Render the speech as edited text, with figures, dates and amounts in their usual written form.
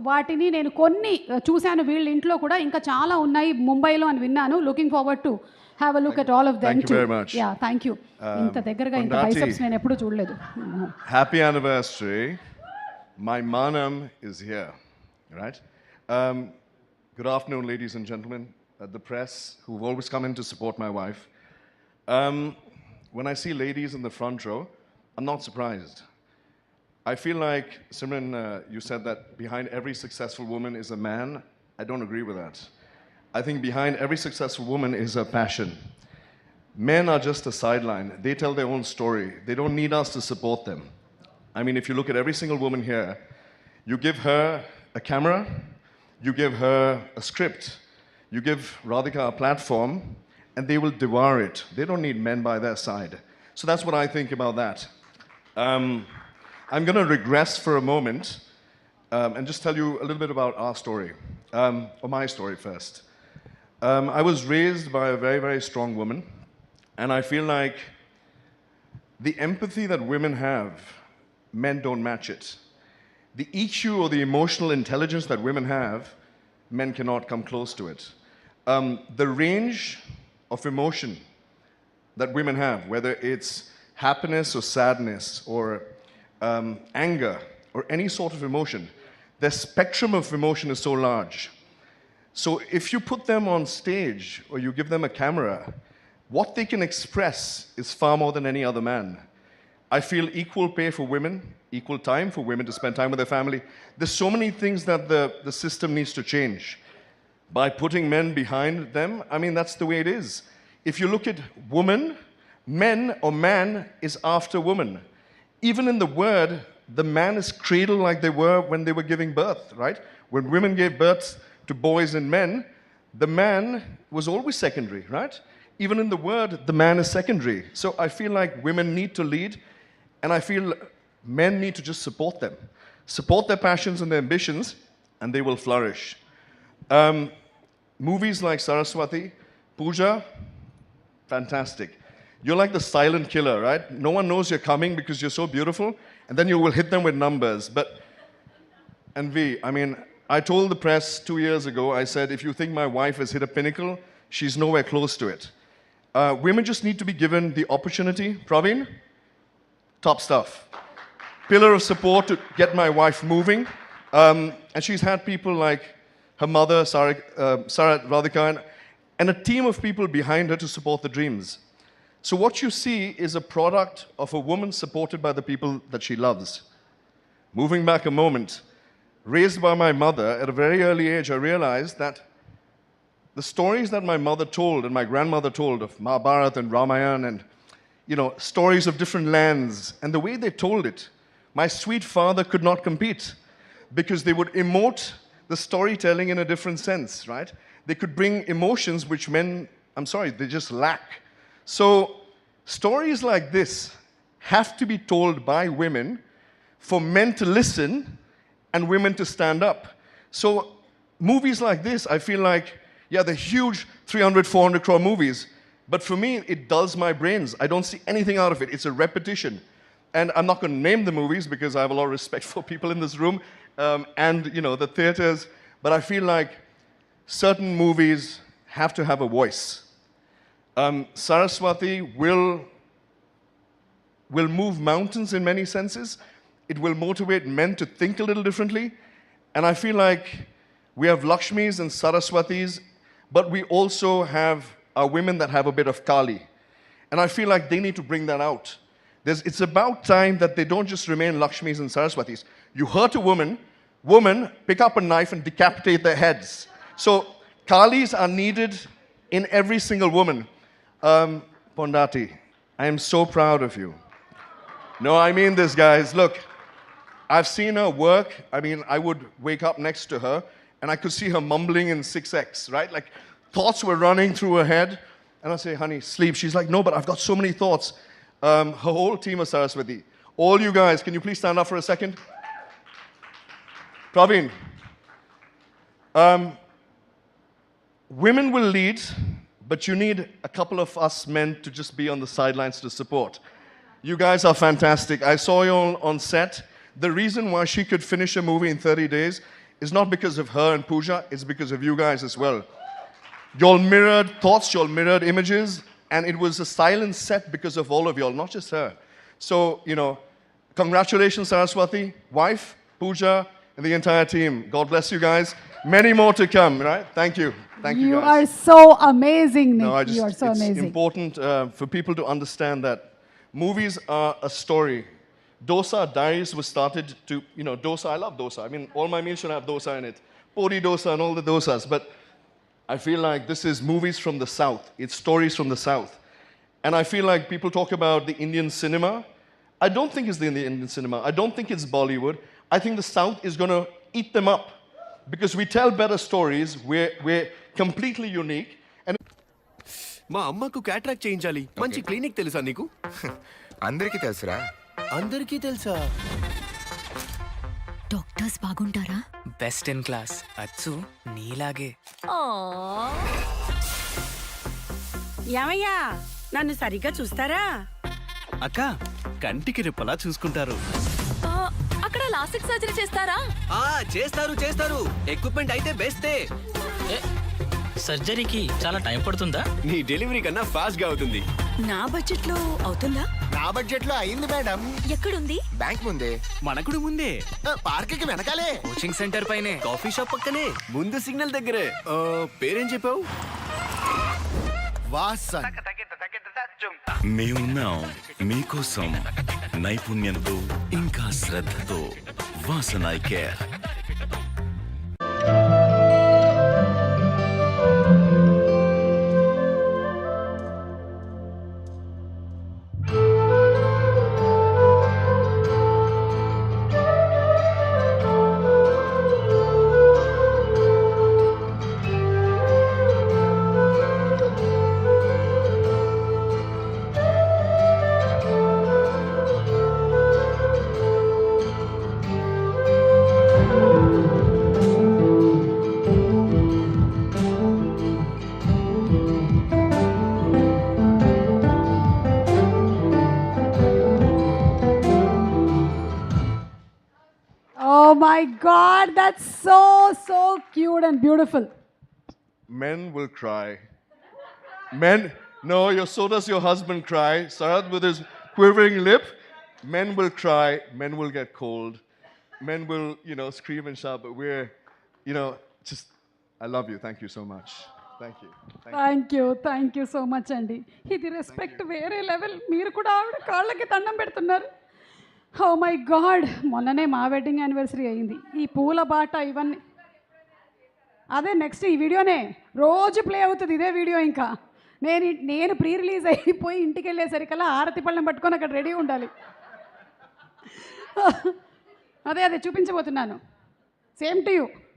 వాటిని నేను కొన్ని చూశాను వీళ్ళ ఇంట్లో కూడా ఇంకా చాలా ఉన్నాయి ముంబైలో అని విన్నాను. Looking forward to have a look at all of them to. Yeah thank you. ఇంత దగ్గరగా ఇంత బైసెప్స్ నేను ఎప్పుడూ చూడలేదు. Happy anniversary. My manam is here, right? Good afternoon, ladies and gentlemen, the press who've always come in to support my wife. When I see ladies in the front row, I'm not surprised. I feel like, Simran, you said that behind every successful woman is a man. I don't agree with that. I think behind every successful woman is a passion. Men are just a sideline. They tell their own story. They don't need us to support them. I mean, if you look at every single woman here, you give her a camera, you give her a script, you give Radhika a platform, and they will devour it. They don't need men by their side. So that's what I think about that. I'm going to regress for a moment and just tell you a little bit about our story, or my story first. I was raised by a very, very strong woman, and I feel like the empathy that women have, men don't match it. The EQ or the emotional intelligence that women have, men cannot come close to it. The range of emotion that women have, whether it's happiness or sadness or anger or any sort of emotion, their spectrum of emotion is so large. So if you put them on stage or you give them a camera, what they can express is far more than any other man. I feel equal pay for women, equal time for women to spend time with their family. There's so many things that the system needs to change. By putting men behind them, I mean, that's the way it is. If you look at woman, men or man is after woman. Even in the word, the man is cradled like they were when they were giving birth, right? When women gave birth to boys and men, the man was always secondary, right? Even in the word, the man is secondary. So I feel like women need to lead, and I feel men need to just support them. Support their passions and their ambitions, and they will flourish. Movies like Saraswathi, Pooja, fantastic. You're like the silent killer, right? No one knows you're coming because you're so beautiful, and then you will hit them with numbers. And I mean, I told the press 2 years ago, I said, if you think my wife has hit a pinnacle, she's nowhere close to it. Women just need to be given the opportunity. Praveen, top stuff. Pillar of support to get my wife moving. And she's had people like her mother, Radhika, and a team of people behind her to support the dreams. So what you see is a product of a woman supported by the people that she loves. Moving back a moment, raised by my mother at a very early age, I realized that the stories that my mother told and my grandmother told of Mahabharata and Ramayana and, you know, stories of different lands, and the way they told it, my sweet father could not compete because they would emote the storytelling in a different sense, right? They could bring emotions which men, I'm sorry, they just lack. So stories like this have to be told by women for men to listen and women to stand up. So movies like this, I feel like, yeah, they're huge 300, 400 crore movies, but for me, it dulls my brains. I don't see anything out of it. It's a repetition. And I'm not going to name the movies because I have a lot of respect for people in this room and, you know, the theaters, but I feel like certain movies have to have a voice. Saraswathi will move mountains in many senses. It will motivate men to think a little differently. And I feel like we have Lakshmis and Saraswatis, but we also have our women that have a bit of Kali. And I feel like they need to bring that out. It's about time that they don't just remain Lakshmis and Saraswatis. You hurt a woman, pick up a knife and decapitate their heads. So Kalis are needed in every single woman. Pondati, I am so proud of you. No, I mean this, guys. Look, I've seen her work. I mean, I would wake up next to her, and I could see her mumbling in 6X, right? Like, thoughts were running through her head. And I say, honey, sleep. She's like, no, but I've got so many thoughts. Her whole team of Saraswati. All you guys, can you please stand up for a second? Praveen. Women will lead, but you need a couple of us men to just be on the sidelines to support. You guys are fantastic. I saw you all on set. The reason why she could finish a movie in 30 days is not because of her and Pooja, it's because of you guys as well. Y'all mirrored thoughts, y'all mirrored images, and it was a silent set because of all of y'all, not just her. So, you know, congratulations, Saraswathi, wife, Pooja, and the entire team. God bless you guys. Many more to come, right? Thank you. Thank you, You guys. are so amazing, Nick. No, You are so it's amazing. important for people to understand that movies are a story. Dosa Diaries was started to, you know, dosa, I love dosa. I mean, all my meals should have dosa in it. Puri dosa and all the dosas. But I feel like this is movies from the South. It's stories from the South. And I feel like people talk about the Indian cinema. I don't think it's the Indian cinema. I don't think it's Bollywood. I think the South is going to eat them up. Because we tell better stories. We're completely unique. And మా అమ్మకు cataract చేయించాలి. మంచి clinic తెలుసా నీకు? అందరికీ తెలుసురా. అందరికీ తెలుసా? డాక్టర్స్ బాగుంటారా? Best in class. అచ్చు నీలాగే. ఏమయ్యా నన్ను సరిగ్గా చూస్తారా? అక్క కంటికి రెప్పలా చూసుకుంటారు. అక్కడ లాస్టిక్ సర్జరీ చేస్తారా? చేస్తారు. ఎక్విప్మెంట్ అయితే బెస్టే. సర్జరీకి చాలా టైం పడుతుందా? నీ డెలివరీ కన్నా ఫాస్ట్ గా అవుతుంది. నా బడ్జెట్ లో అవుతుందా? నా బడ్జెట్ లో అయింది మేడం. ఎక్కడుంది? బ్యాంక్ ముందే. మనకుడు ముందే. పార్క్ కి వెనకాలే. కోచింగ్ సెంటర్ పైనే. కాఫీ షాప్ పక్కనే. ముందు సిగ్నల్ దగ్గరే. పేరేం చెప్పావు? వాసన్. మేమున్నాం మీకోసం నైపుణ్యంతో ఇంకా శ్రద్ధతో. Vasan I care. Oh my God, that's so cute and beautiful. men will cry. Men, no, so does your husband cry. Sarath with his quivering lip. Men will cry. Men will get cold. Men will, you know, scream and shout. But we're, you know, just, I love you. Thank you so much. Thank you. Thank you so much, Andy. ఇది respect వేరే level. మీరు కూడా ఆవిడ కాళ్ళకి దండం పెడుతున్నారు. Oh my God, మొన్ననే మా వెడ్డింగ్ యానివర్సరీ అయింది. ఈ పూల బాట ఇవన్నీ అదే నెక్స్ట్ ఈ వీడియోనే రోజు ప్లే అవుతుంది ఇదే వీడియో. ఇంకా నేను ప్రీ రిలీజ్ అయిపోయి ఇంటికి వెళ్ళేసరికల్లా ఆరతి పళ్ళెం పట్టుకొని అక్కడ రెడీ ఉండాలి. అదే చూపించబోతున్నాను. Same to you.